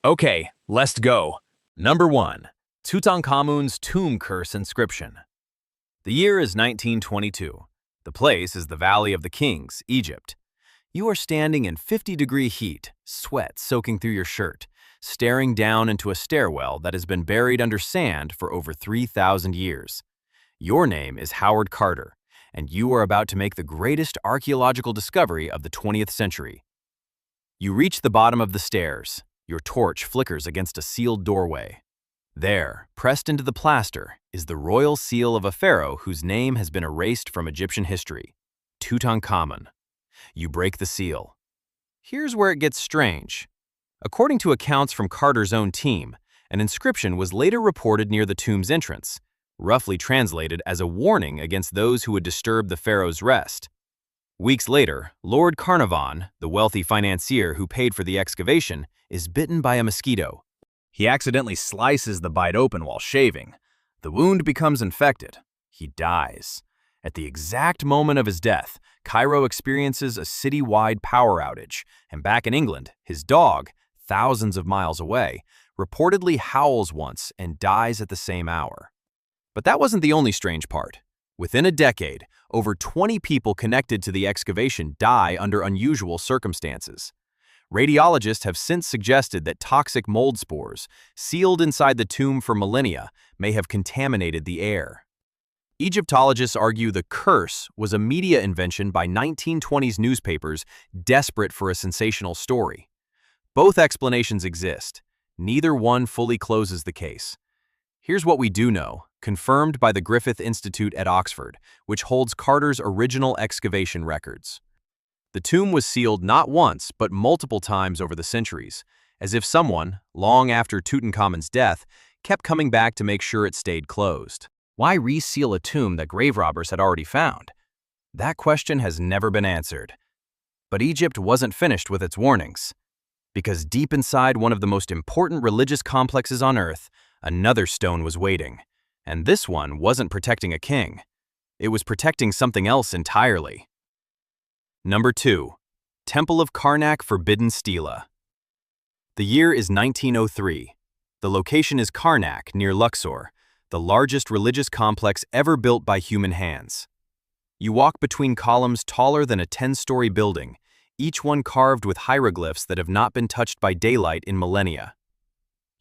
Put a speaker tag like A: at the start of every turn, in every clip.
A: Okay, let's go. Number 1. Tutankhamun's Tomb Curse Inscription. The year is 1922. The place is the Valley of the Kings, Egypt. You are standing in 50-degree heat, sweat soaking through your shirt, staring down into a stairwell that has been buried under sand for over 3,000 years. Your name is Howard Carter, and you are about to make the greatest archaeological discovery of the 20th century. You reach the bottom of the stairs. Your torch flickers against a sealed doorway. There, pressed into the plaster, is the royal seal of a pharaoh whose name has been erased from Egyptian history, Tutankhamun. You break the seal. Here's where it gets strange. According to accounts from Carter's own team, an inscription was later reported near the tomb's entrance, roughly translated as a warning against those who would disturb the pharaoh's rest. Weeks later, Lord Carnarvon, the wealthy financier who paid for the excavation, is bitten by a mosquito. He accidentally slices the bite open while shaving. The wound becomes infected. He dies. At the exact moment of his death, Cairo experiences a city-wide power outage, and back in England, his dog, thousands of miles away, reportedly howls once and dies at the same hour. But that wasn't the only strange part. Within a decade, over 20 people connected to the excavation die under unusual circumstances. Radiologists have since suggested that toxic mold spores, sealed inside the tomb for millennia, may have contaminated the air. Egyptologists argue the curse was a media invention by 1920s newspapers desperate for a sensational story. Both explanations exist. Neither one fully closes the case. Here's what we do know, confirmed by the Griffith Institute at Oxford, which holds Carter's original excavation records. The tomb was sealed not once, but multiple times over the centuries, as if someone, long after Tutankhamun's death, kept coming back to make sure it stayed closed. Why reseal a tomb that grave robbers had already found? That question has never been answered. But Egypt wasn't finished with its warnings. Because deep inside one of the most important religious complexes on Earth, another stone was waiting. And this one wasn't protecting a king. It was protecting something else entirely. Number 2. Temple of Karnak Forbidden Stele. The year is 1903. The location is Karnak, near Luxor, the largest religious complex ever built by human hands. You walk between columns taller than a 10-story building, each one carved with hieroglyphs that have not been touched by daylight in millennia.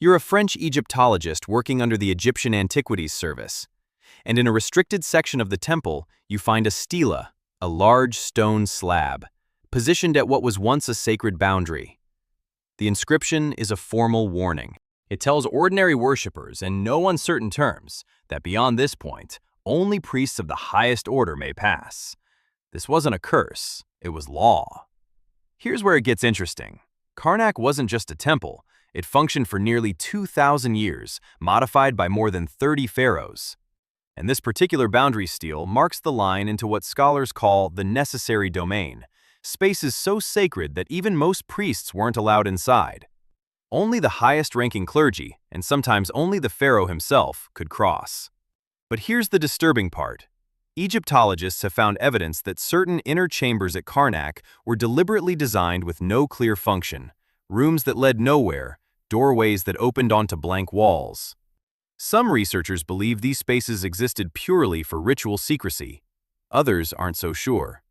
A: You're a French Egyptologist working under the Egyptian Antiquities Service, and in a restricted section of the temple, you find a stele, a large stone slab, positioned at what was once a sacred boundary. The inscription is a formal warning. It tells ordinary worshippers in no uncertain terms that beyond this point, only priests of the highest order may pass. This wasn't a curse, it was law. Here's where it gets interesting. Karnak wasn't just a temple, it functioned for nearly 2,000 years, modified by more than 30 pharaohs. And this particular boundary stele marks the line into what scholars call the necessary domain, spaces so sacred that even most priests weren't allowed inside. Only the highest-ranking clergy, and sometimes only the pharaoh himself, could cross. But here's the disturbing part. Egyptologists have found evidence that certain inner chambers at Karnak were deliberately designed with no clear function, rooms that led nowhere, doorways that opened onto blank walls. Some researchers believe these spaces existed purely for ritual secrecy. Others aren't so sure.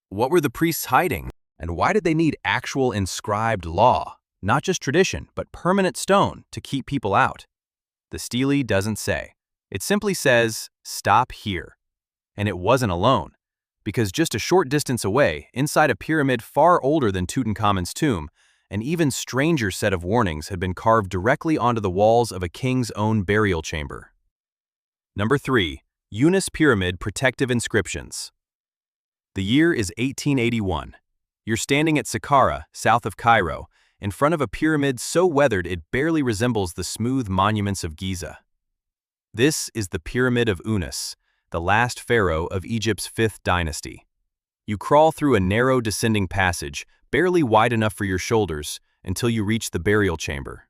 A: What were the priests hiding? And why did they need actual inscribed law, not just tradition, but permanent stone to keep people out? The stele doesn't say. It simply says, "Stop here." And it wasn't alone, because just a short distance away, inside a pyramid far older than Tutankhamun's tomb, an even stranger set of warnings had been carved directly onto the walls of a king's own burial chamber. Number 3. Yunus Pyramid Protective Inscriptions. The year is 1881. You're standing at Saqqara, south of Cairo, in front of a pyramid so weathered it barely resembles the smooth monuments of Giza. This is the Pyramid of Unas, the last pharaoh of Egypt's 5th dynasty. You crawl through a narrow descending passage, barely wide enough for your shoulders, until you reach the burial chamber.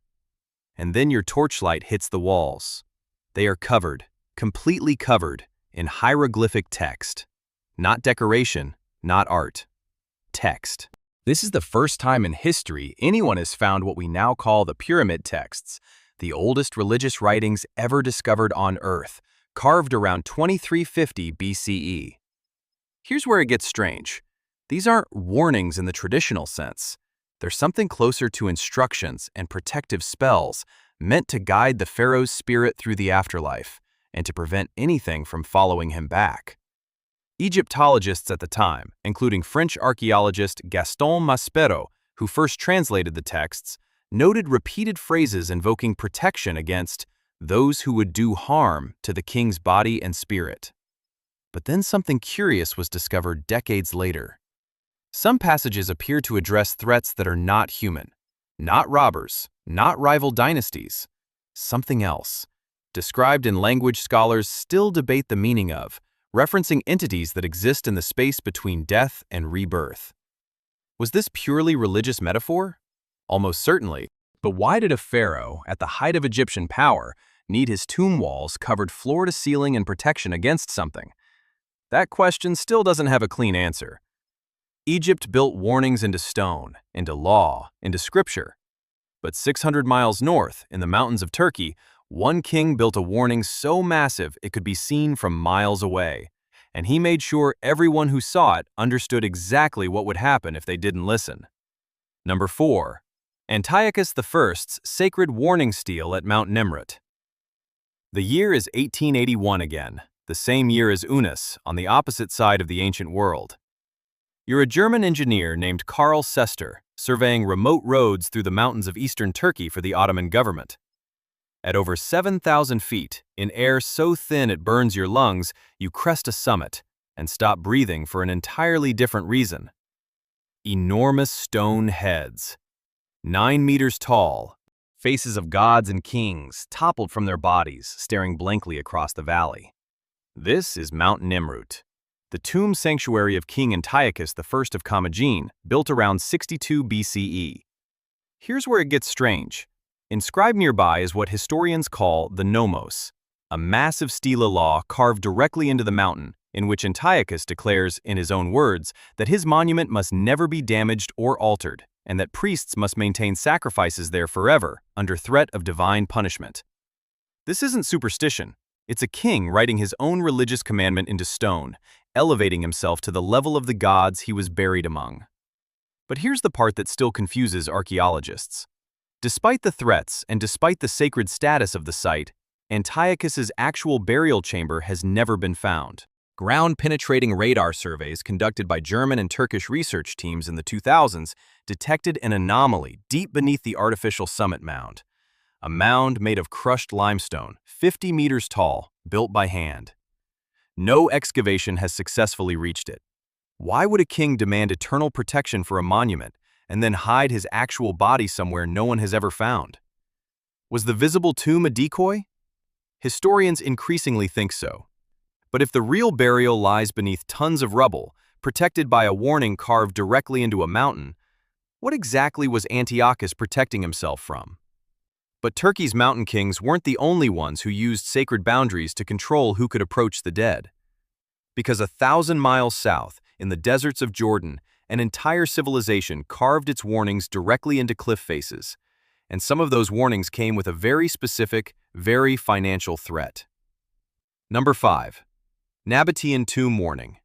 A: And then your torchlight hits the walls. They are covered, completely covered, in hieroglyphic text. Not decoration, not art. Text.
B: This is the first time in history anyone has found what we now call the pyramid texts, the oldest religious writings ever discovered on Earth, carved around 2350 BCE. Here's where it gets strange. These aren't warnings in the traditional sense. They're something closer to instructions and protective spells meant to guide the pharaoh's spirit through the afterlife and to prevent anything from following him back. Egyptologists at the time, including French archaeologist Gaston Maspero, who first translated the texts, noted repeated phrases invoking protection against those who would do harm to the king's body and spirit. But then something curious was discovered decades later. Some passages appear to address threats that are not human, not robbers, not rival dynasties, something else, described in language scholars still debate the meaning of, referencing entities that exist in the space between death and rebirth. Was this purely religious metaphor? Almost certainly. But why did a pharaoh, at the height of Egyptian power, need his tomb walls covered floor to ceiling in protection against something? That question still doesn't have a clean answer. Egypt built warnings into stone, into law, into scripture. But 600 miles north, in the mountains of Turkey, one king built a warning so massive it could be seen from miles away, and he made sure everyone who saw it understood exactly what would happen if they didn't listen. Number 4. Antiochus I's sacred warning stele at Mount Nemrut. The year is 1881 again, the same year as Unas, on the opposite side of the ancient world. You're a German engineer named Karl Sester, surveying remote roads through the mountains of eastern Turkey for the Ottoman government. At over 7,000 feet, in air so thin it burns your lungs, you crest a summit and stop breathing for an entirely different reason. Enormous stone heads, 9 meters tall, faces of gods and kings toppled from their bodies, staring blankly across the valley. This is Mount Nemrut, the tomb sanctuary of King Antiochus I of Commagene, built around 62 BCE. Here's where it gets strange. Inscribed nearby is what historians call the Nomos, a massive stele law carved directly into the mountain, in which Antiochus declares, in his own words, that his monument must never be damaged or altered, and that priests must maintain sacrifices there forever, under threat of divine punishment. This isn't superstition. It's a king writing his own religious commandment into stone, elevating himself to the level of the gods he was buried among. But here's the part that still confuses archaeologists. Despite the threats and despite the sacred status of the site, Antiochus's actual burial chamber has never been found. Ground-penetrating radar surveys conducted by German and Turkish research teams in the 2000s detected an anomaly deep beneath the artificial summit mound. A mound made of crushed limestone, 50 meters tall, built by hand. No excavation has successfully reached it. Why would a king demand eternal protection for a monument and then hide his actual body somewhere no one has ever found? Was the visible tomb a decoy? Historians increasingly think so. But if the real burial lies beneath tons of rubble, protected by a warning carved directly into a mountain, what exactly was Antiochus protecting himself from? But Turkey's mountain kings weren't the only ones who used sacred boundaries to control who could approach the dead. Because 1,000 miles south, in the deserts of Jordan, an entire civilization carved its warnings directly into cliff faces, and some of those warnings came with a very specific, very financial threat. Number 5. Nabataean Tomb Warning.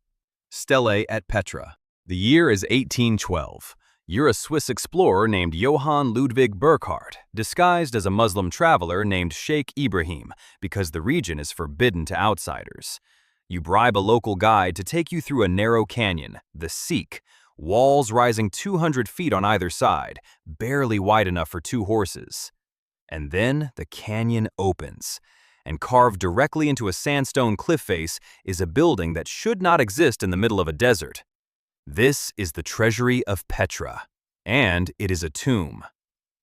B: Stele at Petra. The year is 1812. You're a Swiss explorer named Johann Ludwig Burckhardt, disguised as a Muslim traveler named Sheikh Ibrahim, because the region is forbidden to outsiders. You bribe a local guide to take you through a narrow canyon, the Seek, walls rising 200 feet on either side, barely wide enough for 2 horses. And then the canyon opens, and carved directly into a sandstone cliff face is a building that should not exist in the middle of a desert. This is the treasury of Petra, and it is a tomb.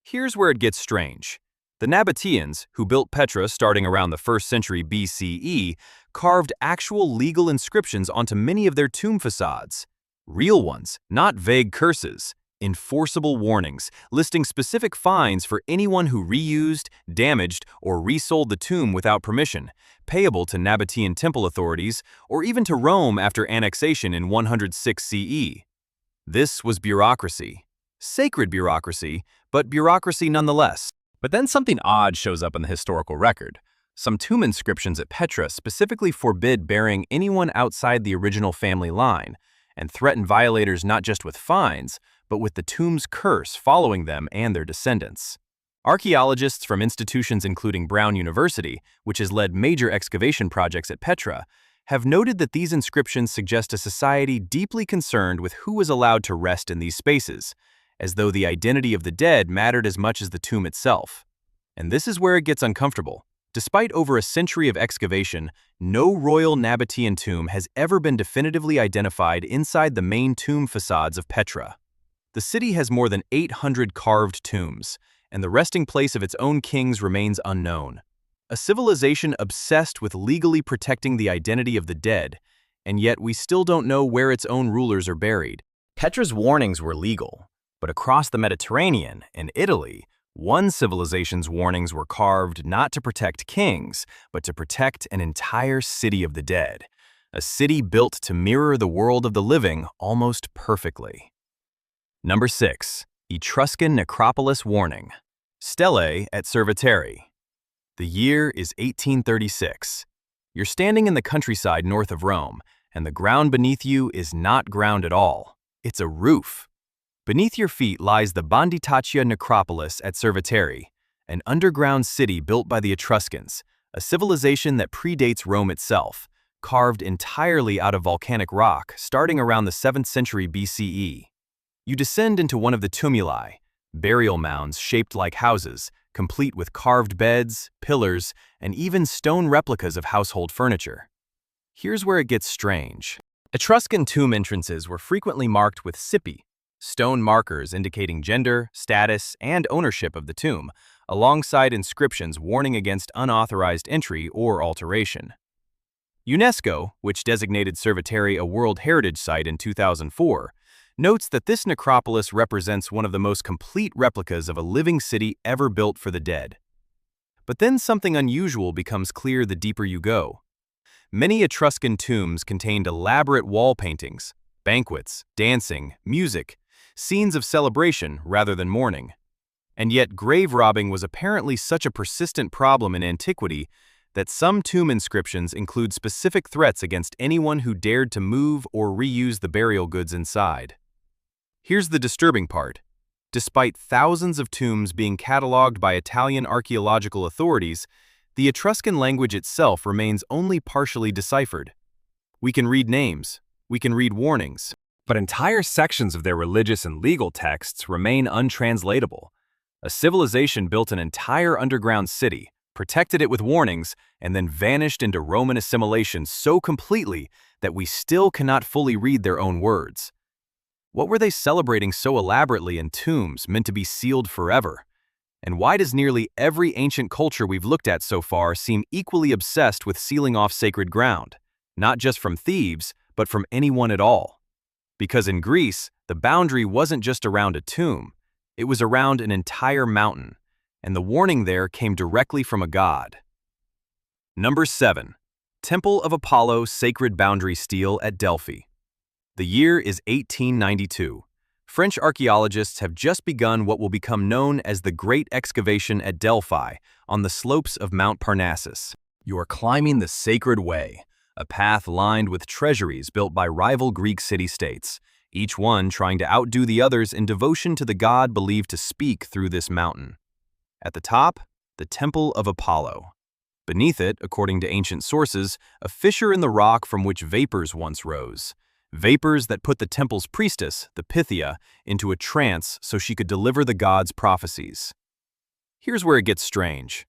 B: Here's where it gets strange. The Nabataeans, who built Petra starting around the 1st century BCE, carved actual legal inscriptions onto many of their tomb facades. Real ones, not vague curses. Enforceable warnings, listing specific fines for anyone who reused, damaged, or resold the tomb without permission, payable to Nabataean temple authorities, or even to Rome after annexation in 106 CE.
A: This was bureaucracy. Sacred bureaucracy, but bureaucracy nonetheless.
B: But then something odd shows up in the historical record. Some tomb inscriptions at Petra specifically forbid burying anyone outside the original family line and threaten violators not just with fines, but with the tomb's curse following them and their descendants. Archaeologists from institutions including Brown University, which has led major excavation projects at Petra, have noted that these inscriptions suggest a society deeply concerned with who was allowed to rest in these spaces, as though the identity of the dead mattered as much as the tomb itself. And this is where it gets uncomfortable. Despite over a century of excavation, no royal Nabataean tomb has ever been definitively identified inside the main tomb facades of Petra. The city has more than 800 carved tombs, and the resting place of its own kings remains unknown. A civilization obsessed with legally protecting the identity of the dead, and yet we still don't know where its own rulers are buried. Petra's warnings were legal, but across the Mediterranean and Italy, one civilization's warnings were carved not to protect kings, but to protect an entire city of the dead, a city built to mirror the world of the living almost perfectly. Number 6. Etruscan Necropolis Warning. Stele at Cerveteri. The year is 1836. You're standing in the countryside north of Rome, and the ground beneath you is not ground at all. It's a roof. Beneath your feet lies the Banditaccia Necropolis at Cerveteri, an underground city built by the Etruscans, a civilization that predates Rome itself, carved entirely out of volcanic rock starting around the 7th century BCE. You descend into one of the tumuli, burial mounds shaped like houses, complete with carved beds, pillars, and even stone replicas of household furniture. Here's where it gets strange. Etruscan tomb entrances were frequently marked with sippi, stone markers indicating gender, status, and ownership of the tomb, alongside inscriptions warning against unauthorized entry or alteration. UNESCO, which designated Cerveteri a World Heritage Site in 2004, notes that this necropolis represents one of the most complete replicas of a living city ever built for the dead. But then something unusual becomes clear the deeper you go. Many Etruscan tombs contained elaborate wall paintings, banquets, dancing, music, scenes of celebration rather than mourning. And yet grave robbing was apparently such a persistent problem in antiquity that some tomb inscriptions include specific threats against anyone who dared to move or reuse the burial goods inside. Here's the disturbing part. Despite thousands of tombs being cataloged by Italian archaeological authorities, the Etruscan language itself remains only partially deciphered. We can read names, we can read warnings, but entire sections of their religious and legal texts remain untranslatable. A civilization built an entire underground city, protected it with warnings, and then vanished into Roman assimilation so completely that we still cannot fully read their own words. What were they celebrating so elaborately in tombs meant to be sealed forever? And why does nearly every ancient culture we've looked at so far seem equally obsessed with sealing off sacred ground, not just from thieves, but from anyone at all? Because in Greece, the boundary wasn't just around a tomb, it was around an entire mountain, and the warning there came directly from a god. Number 7. Temple of Apollo Sacred Boundary Stele at Delphi. The year is 1892. French archaeologists have just begun what will become known as the Great Excavation at Delphi on the slopes of Mount Parnassus. You are climbing the Sacred Way, a path lined with treasuries built by rival Greek city-states, each one trying to outdo the others in devotion to the god believed to speak through this mountain. At the top, the Temple of Apollo. Beneath it, according to ancient sources, a fissure in the rock from which vapors once rose. Vapors that put the temple's priestess, the Pythia, into a trance so she could deliver the god's prophecies. Here's where it gets strange.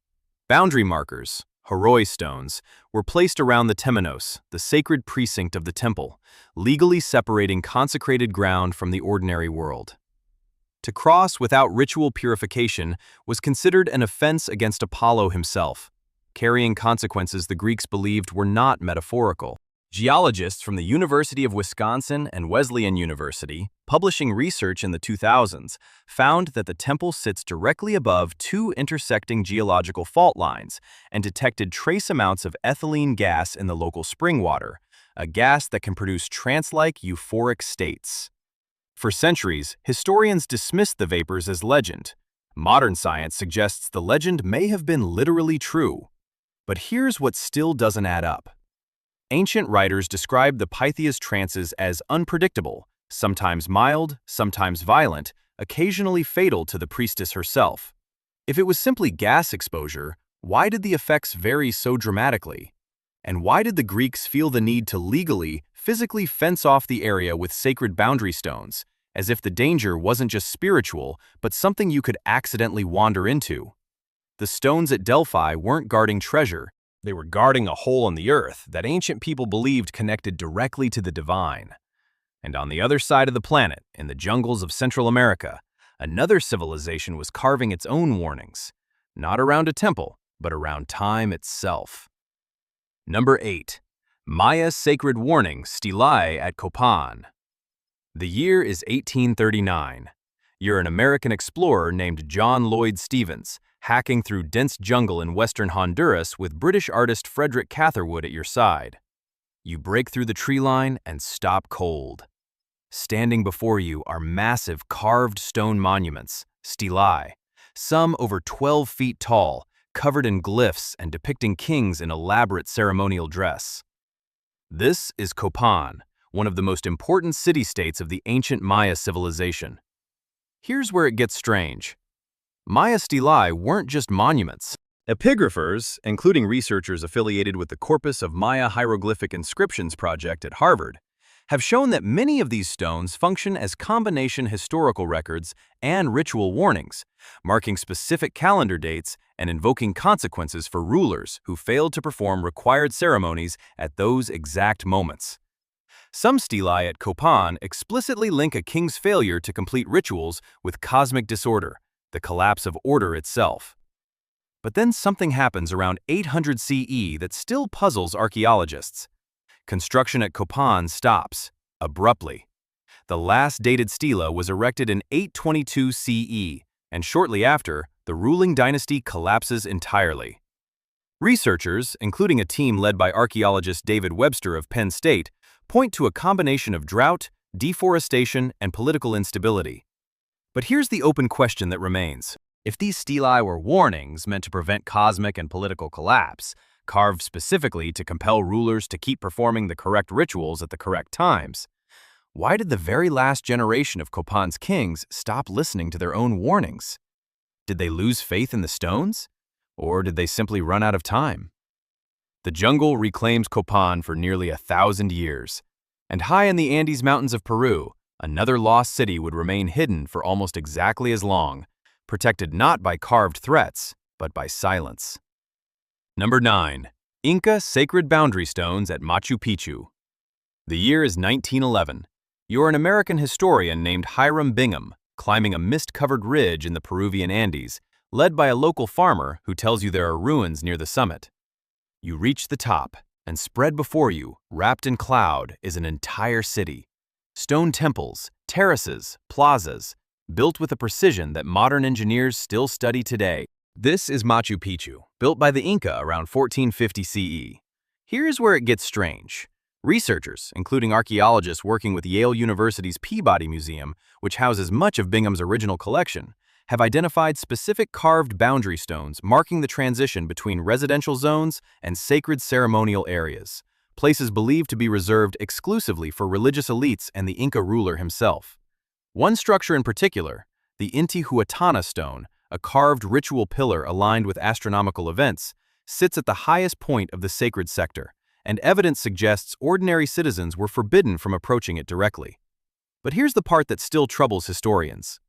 B: Boundary markers, horoi stones, were placed around the temenos, the sacred precinct of the temple, legally separating consecrated ground from the ordinary world. To cross without ritual purification was considered an offense against Apollo himself, carrying consequences the Greeks believed were not metaphorical. Geologists from the University of Wisconsin and Wesleyan University, publishing research in the 2000s, found that the temple sits directly above two intersecting geological fault lines and detected trace amounts of ethylene gas in the local spring water, a gas that can produce trance-like euphoric states. For centuries, historians dismissed the vapors as legend. Modern science suggests the legend may have been literally true. But here's what still doesn't add up. Ancient writers described the Pythia's trances as unpredictable, sometimes mild, sometimes violent, occasionally fatal to the priestess herself. If it was simply gas exposure, why did the effects vary so dramatically? And why did the Greeks feel the need to legally, physically fence off the area with sacred boundary stones, as if the danger wasn't just spiritual, but something you could accidentally wander into? The stones at Delphi weren't guarding treasure. They were guarding a hole in the earth that ancient people believed connected directly to the divine. And on the other side of the planet, in the jungles of Central America, another civilization was carving its own warnings, not around a temple, but around time itself. Number 8. Maya Sacred Warning Stelae at Copan. The year is 1839. You're an American explorer named John Lloyd Stevens, hacking through dense jungle in western Honduras with British artist Frederick Catherwood at your side. You break through the tree line and stop cold. Standing before you are massive carved stone monuments, stelae, some over 12 feet tall, covered in glyphs and depicting kings in elaborate ceremonial dress. This is Copan, one of the most important city-states of the ancient Maya civilization. Here's where it gets strange. Maya stelae weren't just monuments. Epigraphers, including researchers affiliated with the Corpus of Maya Hieroglyphic Inscriptions project at Harvard, have shown that many of these stones function as combination historical records and ritual warnings, marking specific calendar dates and invoking consequences for rulers who failed to perform required ceremonies at those exact moments. Some stelae at Copan explicitly link a king's failure to complete rituals with cosmic disorder, the collapse of order itself. But then something happens around 800 CE that still puzzles archaeologists. Construction at Copan stops, abruptly. The last dated stela was erected in 822 CE, and shortly after, the ruling dynasty collapses entirely. Researchers, including a team led by archaeologist David Webster of Penn State, point to a combination of drought, deforestation, and political instability. But here's the open question that remains. If these stelae were warnings meant to prevent cosmic and political collapse, carved specifically to compel rulers to keep performing the correct rituals at the correct times, why did the very last generation of Copan's kings stop listening to their own warnings? Did they lose faith in the stones? Or did they simply run out of time? The jungle reclaims Copan for nearly 1,000 years, and high in the Andes Mountains of Peru, another lost city would remain hidden for almost exactly as long, protected not by carved threats, but by silence. Number 9. Inca Sacred Boundary Stones at Machu Picchu. The year is 1911. You're an American historian named Hiram Bingham, climbing a mist-covered ridge in the Peruvian Andes, led by a local farmer who tells you there are ruins near the summit. You reach the top, and spread before you, wrapped in cloud, is an entire city. Stone temples, terraces, plazas, built with a precision that modern engineers still study today. This is Machu Picchu, built by the Inca around 1450 CE. Here's where it gets strange. Researchers, including archaeologists working with Yale University's Peabody Museum, which houses much of Bingham's original collection, have identified specific carved boundary stones marking the transition between residential zones and sacred ceremonial areas, places believed to be reserved exclusively for religious elites and the Inca ruler himself. One structure in particular, the Intihuatana stone, a carved ritual pillar aligned with astronomical events, sits at the highest point of the sacred sector, and evidence suggests ordinary citizens were forbidden from approaching it directly. But here's the part that still troubles historians.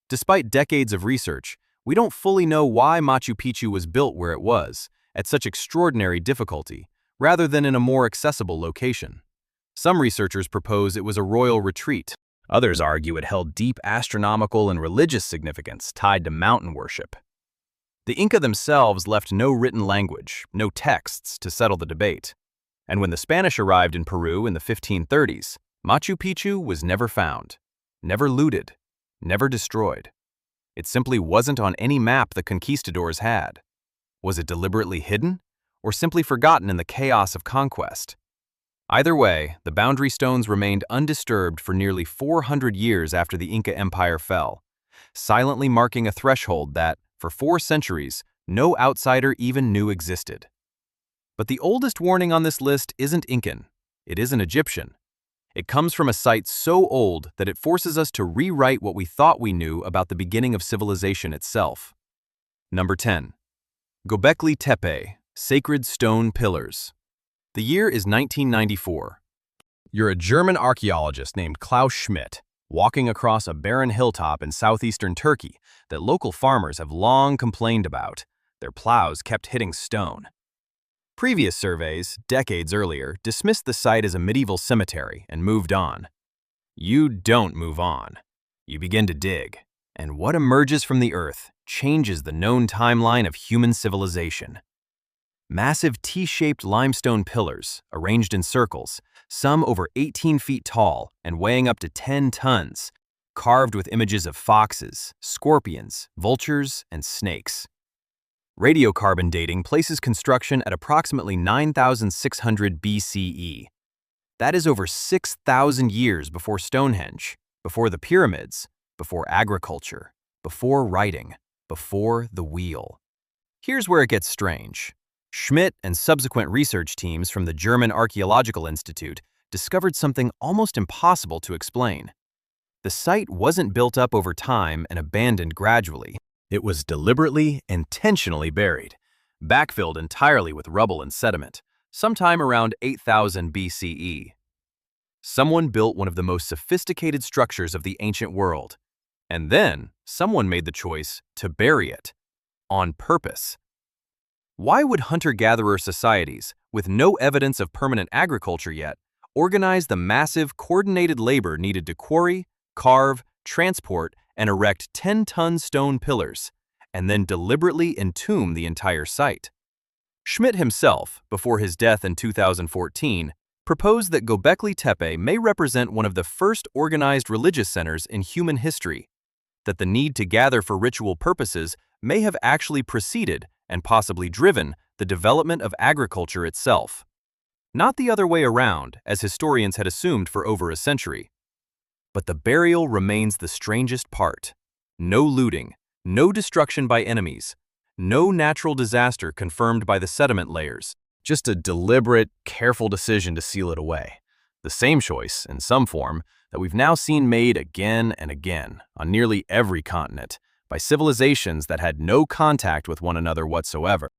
B: Despite decades of research, we don't fully know why Machu Picchu was built where it was, at such extraordinary difficulty, rather than in a more accessible location. Some researchers propose it was a royal retreat. Others argue it held deep astronomical and religious significance tied to mountain worship. The Inca themselves left no written language, no texts to settle the debate. And when the Spanish arrived in Peru in the 1530s, Machu Picchu was never found, never looted, never destroyed. It simply wasn't on any map the conquistadors had. Was it deliberately hidden, or simply forgotten in the chaos of conquest?
A: Either way, the boundary stones remained undisturbed for nearly 400 years after the Inca Empire fell, silently marking a threshold that, for 4 centuries, no outsider even knew existed. But the oldest warning on this list isn't Incan, it isn't Egyptian. It comes from a site so old that it forces us to rewrite what we thought we knew about the beginning of civilization itself. Number 10. Göbekli Tepe, Sacred Stone Pillars. The year is 1994.
B: You're a German archaeologist named Klaus Schmidt, walking across a barren hilltop in southeastern Turkey that local farmers have long complained about. Their plows kept hitting stone. Previous surveys, decades earlier, dismissed the site as a medieval cemetery and moved on. You don't move on. You begin to dig, and what emerges from the earth changes the known timeline of human civilization. Massive T-shaped limestone pillars, arranged in circles, some over 18 feet tall and weighing up to 10 tons, carved with images of foxes, scorpions, vultures, and snakes. Radiocarbon dating places construction at approximately 9,600 BCE. That is over 6,000 years before Stonehenge, before the pyramids, before agriculture, before writing, before the wheel. Here's where it gets strange. Schmidt and subsequent research teams from the German Archaeological Institute discovered something almost impossible to explain. The site wasn't built up over time and abandoned gradually. It was deliberately, intentionally buried, backfilled entirely with rubble and sediment, sometime around 8,000 BCE. Someone built one of the most sophisticated structures of the ancient world, and then someone made the choice to bury it, on purpose. Why would hunter-gatherer societies, with no evidence of permanent agriculture yet, organize the massive, coordinated labor needed to quarry, carve, transport, and erect 10-ton stone pillars, and then deliberately entomb the entire site? Schmidt himself, before his death in 2014, proposed that Göbekli Tepe may represent one of the first organized religious centers in human history, that the need to gather for ritual purposes may have actually preceded and possibly driven the development of agriculture itself. Not the other way around, as historians had assumed for over a century. But the burial remains the strangest part. No looting, no destruction by enemies, no natural disaster confirmed by the sediment layers. Just a deliberate, careful decision to seal it away. The same choice, in some form, that we've now seen made again and again on nearly every continent by civilizations that had no contact with one another whatsoever.